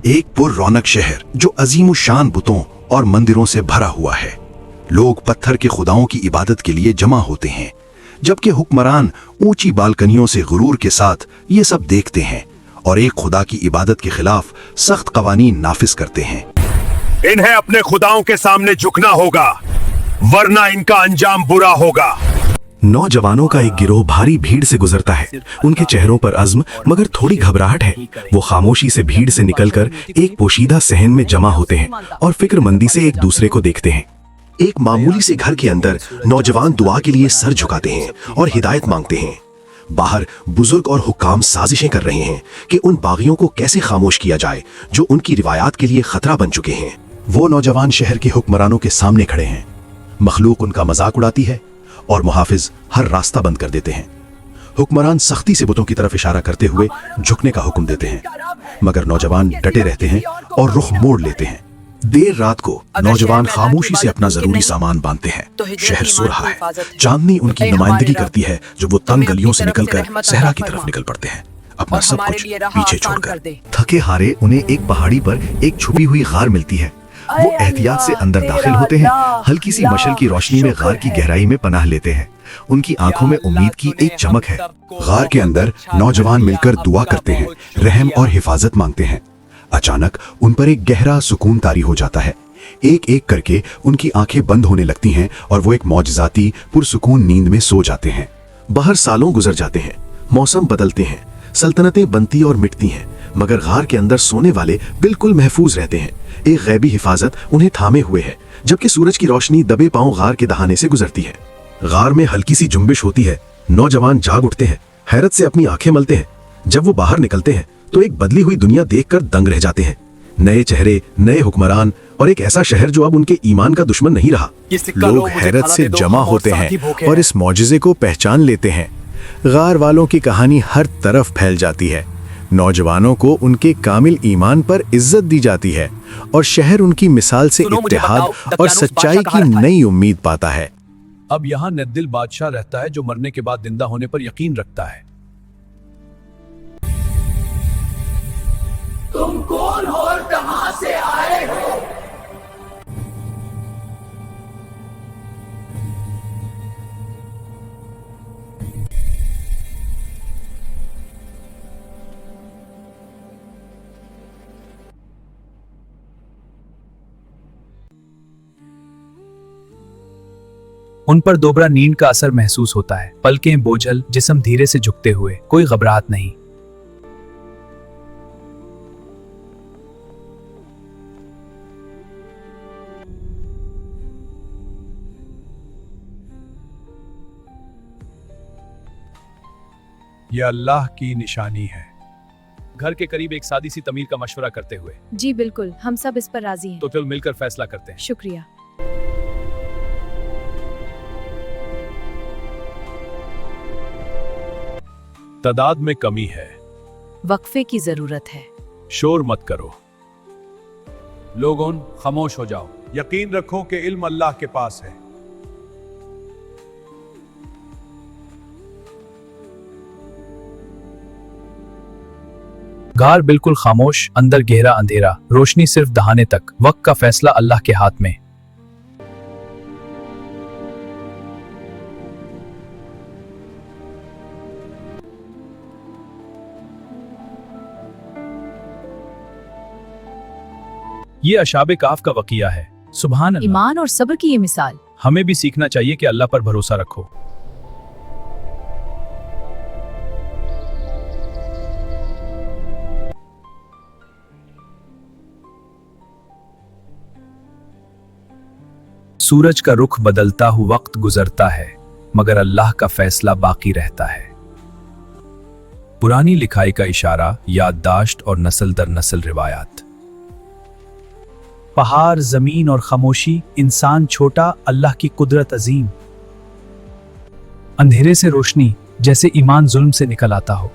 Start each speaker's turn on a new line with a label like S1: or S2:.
S1: एक पुर-रौनक शहर जो अजीम-उश-शान बुतों और मंदिरों से भरा हुआ है। लोग पत्थर के खुदाओं की इबादत के लिए जमा होते हैं, जबकि हुक्मरान ऊंची बालकनियों से गुरूर के साथ ये सब देखते हैं और एक खुदा की इबादत के खिलाफ सख्त कवानीन नाफिज करते हैं।
S2: इन्हें अपने खुदाओं के सामने झुकना होगा, वरना इनका अंजाम बुरा होगा।
S3: नौजवानों का एक गिरोह भारी भीड़ से गुजरता है। उनके चेहरों पर अज़्म मगर थोड़ी घबराहट है। वो खामोशी से भीड़ से निकलकर एक पोशीदा सहन में जमा होते हैं और फिक्रमंदी से एक दूसरे को देखते हैं। एक मामूली से घर के अंदर नौजवान दुआ के लिए सर झुकाते हैं और हिदायत मांगते हैं। बाहर बुजुर्ग और हुक्काम साजिशें कर रहे हैं कि उन बागियों को कैसे खामोश किया जाए जो उनकी रिवायात के लिए खतरा बन चुके हैं। वो नौजवान शहर के हुक्मरानों के सामने खड़े हैं। मखलूक उनका मजाक उड़ाती है और मुहाफिज हर रास्ता बंद कर देते हैं। हुक्मरान सख्ती से बुतों की तरफ इशारा करते हुए झुकने का हुक्म देते हैं, मगर नौजवान डटे रहते हैं और रुख मोड़ लेते हैं। देर रात को नौजवान खामोशी से अपना जरूरी सामान बांधते हैं। शहर सो रहा है। चांदनी उनकी नुमाइंदगी करती है जो वो तंग गलियों से निकलकर सहरा की तरफ निकल पड़ते हैं, अपना सब कुछ पीछे छोड़कर। थके हारे उन्हें एक पहाड़ी पर एक छुपी हुई गार मिलती है। वो एहतियात से अंदर दाखिल होते हैं। हल्की सी मशल की रोशनी में गार की गहराई में पनाह लेते हैं। उनकी आंखों में उम्मीद की एक चमक है।
S1: गार के अंदर नौजवान मिलकर दुआ करते हैं, रहम और हिफाजत मांगते हैं। अचानक उन पर एक गहरा सुकून तारी हो जाता है। एक एक करके उनकी आंखें बंद होने लगती हैं और वो एक मौजज़ाती पुरसुकून नींद में सो जाते हैं। बाहर सालों गुजर जाते हैं, मौसम बदलते हैं, सल्तनतें बनती और मिटती हैं, मगर गार के अंदर सोने वाले बिल्कुल महफूज रहते हैं। एक गैबी हिफाजत उन्हें थामे हुए है, जबकि सूरज की रोशनी दबे पांव गार के दहाने से गुजरती है। गार में हल्की सी जुम्बिश होती है। नौजवान जाग उठते हैं, हैरत से अपनी आंखें मलते हैं। जब वो बाहर निकलते हैं तो एक बदली हुई दुनिया देखकर दंग रह जाते हैं। नए चेहरे, नए हुक्मरान और एक ऐसा शहर जो अब उनके ईमान का दुश्मन नहीं रहा।
S3: लोग हैरत से जमा होते हैं और इस मौजज़े को पहचान लेते हैं। गार वालों की कहानी हर तरफ फैल जाती है। नौजवानों को उनके कामिल ईमान पर इज्जत दी जाती है और शहर उनकी मिसाल से इत्तेहाद और सच्चाई की नई उम्मीद पाता है।
S4: अब यहाँ नेद्दिल बादशाह रहता है जो मरने के बाद जिंदा होने पर यकीन रखता है।
S5: तुम कौन हो और कहां से आए हो?
S4: उन पर दोबरा नींद का असर महसूस होता है। पलकें बोझल, जिस्म धीरे से झुकते हुए, कोई घबराहट नहीं। यह अल्लाह की निशानी है। घर के करीब एक सादी सी तमीर का मशवरा करते हुए,
S6: जी बिल्कुल, हम सब इस पर राजी हैं।
S4: तो फिर मिलकर फैसला करते हैं।
S6: शुक्रिया।
S4: तादाद में कमी है,
S6: वक्फे की जरूरत है।
S4: शोर मत करो। लोगों, खामोश हो जाओ। यकीन रखो कि इल्म अल्लाह के पास है। गार बिल्कुल खामोश, अंदर गहरा अंधेरा, रोशनी सिर्फ दहाने तक। वक्त का फैसला अल्लाह के हाथ में। ये अशाबे काफ का वकिया है। सुभान अल्लाह।
S6: ईमान और सब्र की ये मिसाल।
S4: हमें भी सीखना चाहिए कि अल्लाह पर भरोसा रखो। सूरज का रुख बदलता हुआ वक्त गुजरता है, मगर अल्लाह का फैसला बाकी रहता है। पुरानी लिखाई का इशारा, याददाश्त और नस्ल दर नस्ल रिवायात। पहाड़, जमीन और खामोशी, इंसान छोटा, अल्लाह की कुदरत अजीम। अंधेरे से रोशनी, जैसे ईमान जुल्म से निकल आता हो।